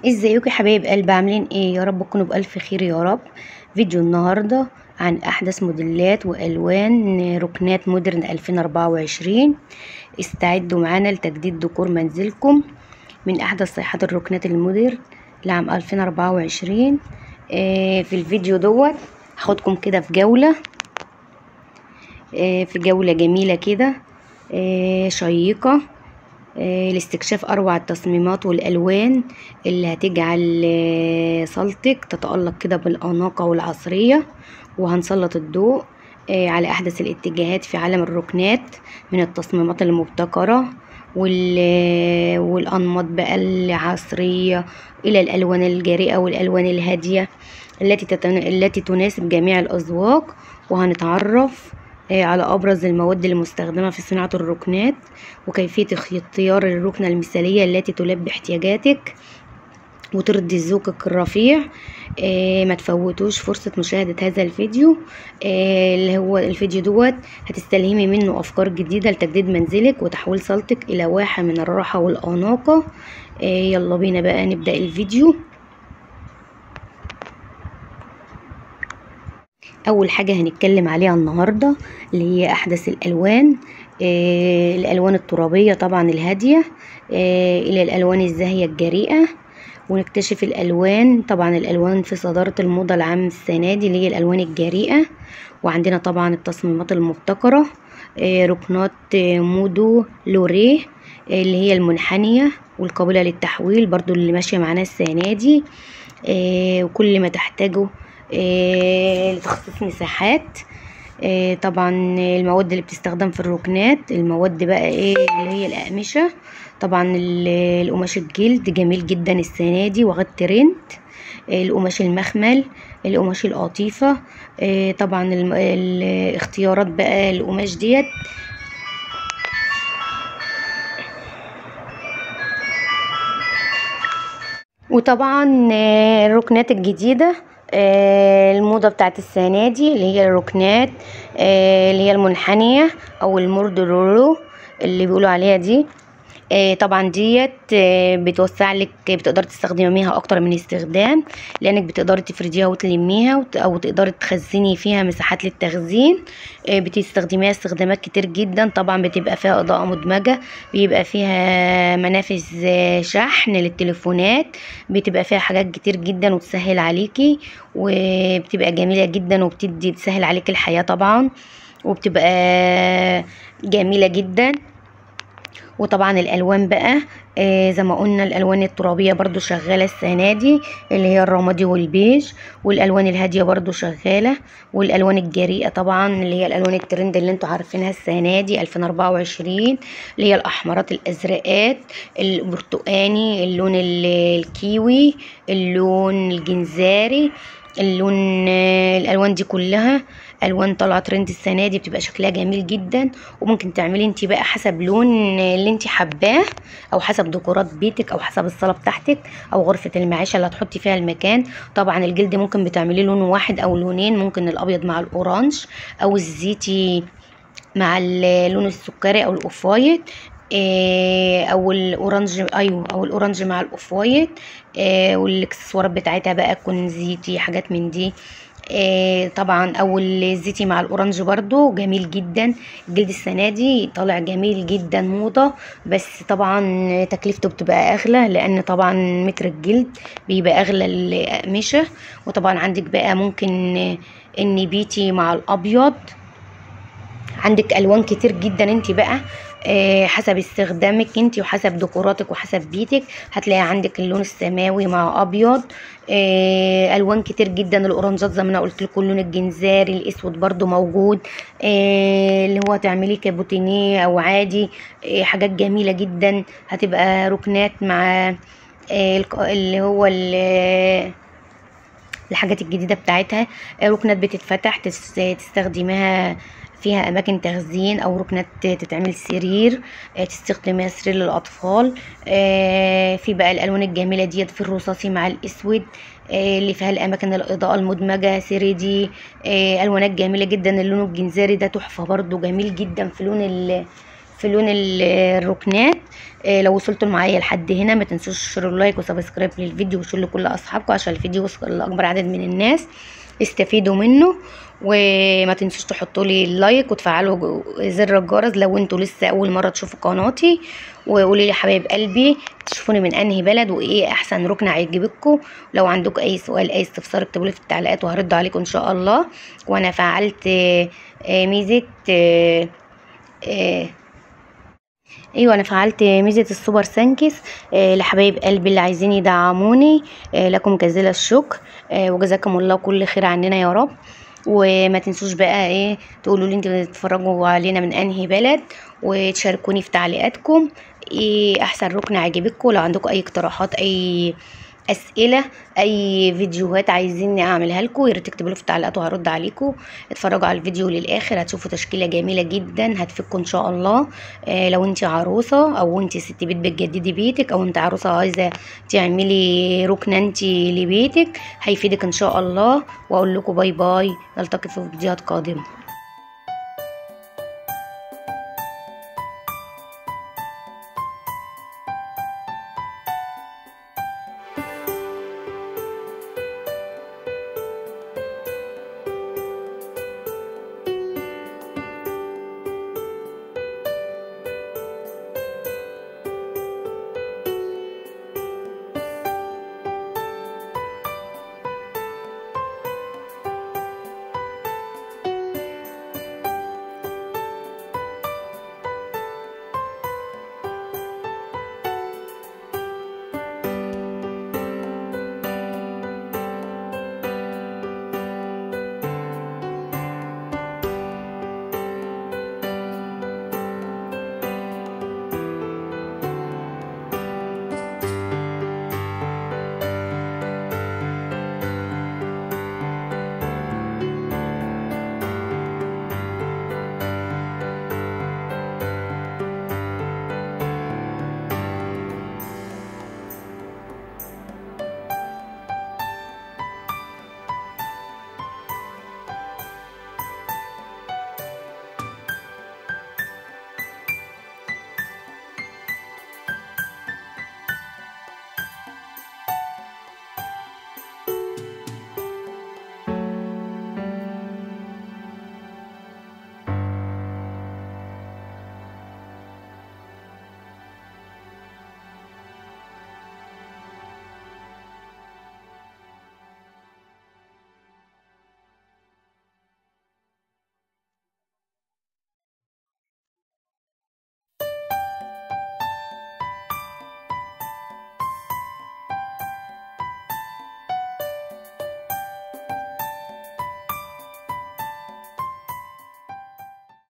ازيكم يا حبايب قلبي، عاملين ايه؟ يا رب تكونوا بالف خير يا رب. فيديو النهارده عن احدث موديلات والوان ركنات مودرن 2024. استعدوا معانا لتجديد ديكور منزلكم من احدث صيحات الركنات المودرن لعام 2024. في الفيديو دوت هاخدكم كده في جولة جميلة كده شيقة، لاستكشاف أروع التصميمات والألوان اللي هتجعل صالتك تتألق كده بالأناقة والعصرية. وهنسلط الضوء على أحدث الاتجاهات في عالم الركنات من التصميمات المبتكرة والأنماط بقى العصرية إلى الألوان الجريئة والألوان الهادية التي تناسب جميع الأذواق. وهنتعرف على أبرز المواد المستخدمة في صناعة الركنات وكيفية اختيار الركنة المثالية التي تلبي احتياجاتك وترضي ذوقك الرفيع. ما تفوتوش فرصة مشاهدة هذا الفيديو، اللي هو الفيديو دوت هتستلهمي منه أفكار جديدة لتجديد منزلك وتحويل صالتك إلى واحة من الراحة والأناقة. يلا بينا بقى نبدأ الفيديو. اول حاجة هنتكلم عليها النهاردة اللي هي احدث الالوان، الالوان الترابية طبعا الهادية الى الالوان الزاهية الجريئة. ونكتشف الالوان، طبعا الالوان في صدارة الموضة العام السنة دي اللي هي الالوان الجريئة. وعندنا طبعا التصميمات المبتكرة، ركنات مودو لوريه اللي هي المنحنية والقابلة للتحويل برضو اللي ماشية معانا السنة دي. وكل ما تحتاجه لتخصيص مساحات. طبعا المواد اللي بتستخدم في الركنات، المواد بقى ايه اللي هي الأقمشة. طبعا القماش الجلد جميل جدا السنة دي واخد ترند، القماش المخمل، القماش القطيفة. طبعا الاختيارات بقى القماش ديت وطبعا الركنات الجديدة، الموضة بتاعت السنة دي اللي هي الركنات اللي هي المنحنية او الموردرولو اللي بيقولوا عليها دي. طبعا ديت بتوسع لك، بتقدر تستخدميها اكتر من استخدام لانك بتقدري تفرديها وتلميها او تقدري تخزني فيها مساحات للتخزين. بتستخدميها استخدامات كتير جدا. طبعا بتبقى فيها اضاءة مدمجة، بيبقى فيها منافذ شحن للتليفونات، بتبقى فيها حاجات كتير جدا وتسهل عليكي، وبتبقى جميلة جدا بتسهل عليكي الحياة طبعا، وبتبقى جميلة جدا. وطبعا الالوان بقى زي ما قلنا الالوان الترابيه برضو شغاله السنه دي اللي هي الرمادي والبيج، والالوان الهاديه برضو شغاله، والالوان الجريئه طبعا اللي هي الالوان الترند اللي انتوا عارفينها السنه دي 2024 اللي هي الاحمرات الازرقات البرتقاني اللون الكيوي اللون الجنزاري اللون. الالوان دي كلها الوان طالعه ترند السنه دي، بتبقى شكلها جميل جدا. وممكن تعملي انت بقى حسب لون اللي انت حباه او حسب ديكورات بيتك او حسب الصاله بتاعتك او غرفه المعيشه اللي هتحطي فيها المكان. طبعا الجلد ممكن بتعمليه لون واحد او لونين، ممكن الابيض مع الاورانج او الزيتي مع اللون السكري او الاوف وايت، او الاورنج، ايوه او الاورنج مع الاوف وايت. والاكسسوارات بتاعتها بقى تكون زيتي، حاجات من دي. طبعا او الزيتي مع الاورنج برضو جميل جدا. الجلد السنه دي طالع جميل جدا موضه، بس طبعا تكلفته بتبقى اغلى لان طبعا متر الجلد بيبقى اغلى الاقمشه. وطبعا عندك بقى ممكن النبيتي مع الابيض، عندك الوان كتير جدا. انت بقى حسب استخدامك انت وحسب ديكوراتك وحسب بيتك هتلاقي عندك اللون السماوي مع ابيض، الوان كتير جدا. الاورنجات زي ما انا قلت لكم، اللون الجنزاري، الاسود برضو موجود، اللي هو تعمليه كابوتينيه او عادي. حاجات جميله جدا هتبقى ركنات مع اللي هو الحاجات الجديده بتاعتها. ركنات بتتفتح تستخدميها فيها اماكن تخزين، او ركنات تتعمل سرير تستخدميها سرير للاطفال. في بقى الالوان الجميله ديت في الرصاصي مع الاسود اللي فيها الاماكن الاضاءه المدمجه 3 دي. الوانات جميله جدا. اللون الجنزاري ده تحفه برضو، جميل جدا في لون الركنات. لو وصلتوا معايا لحد هنا ما تنسوش تشتركوا لايك وسبسكرايب للفيديو وشيروا لكل اصحابكم عشان الفيديو يوصل لاكبر عدد من الناس استفيدوا منه. وما تنسوش تحطوا لي اللايك وتفعلوا زر الجرس لو انتوا لسه اول مره تشوفوا قناتي. وقولي لي حبايب قلبي تشوفوني من انهي بلد وايه احسن ركنه هيعجبكم. لو عندكم اي سؤال اي استفسار اكتبوا لي في التعليقات وهرد عليكم ان شاء الله. وانا فعلت ميزه ايوه انا فعلت ميزه السوبر سانكس لحبايب قلبي اللي عايزين يدعموني. لكم جزيل الشكر وجزاكم الله كل خير عننا يا رب. وما تنسوش بقى ايه تقولوا لي انتوا بتتفرجوا علينا من انهي بلد وتشاركوني في تعليقاتكم ايه احسن ركن عجبكم. لو عندكم اي اقتراحات اي اسئله اي فيديوهات عايزين اعملها لكم يا ريت تكتبوا لي في التعليقات وهرد عليكم. اتفرجوا على الفيديو للاخر هتشوفوا تشكيله جميله جدا هتفيدكم ان شاء الله. لو انت عروسه او انت ست بيت بتجددي بيتك او انت عروسه عايزه تعملي ركنه انت لبيتك هيفيدك ان شاء الله. واقول لكم باي باي نلتقي في فيديوهات قادمه.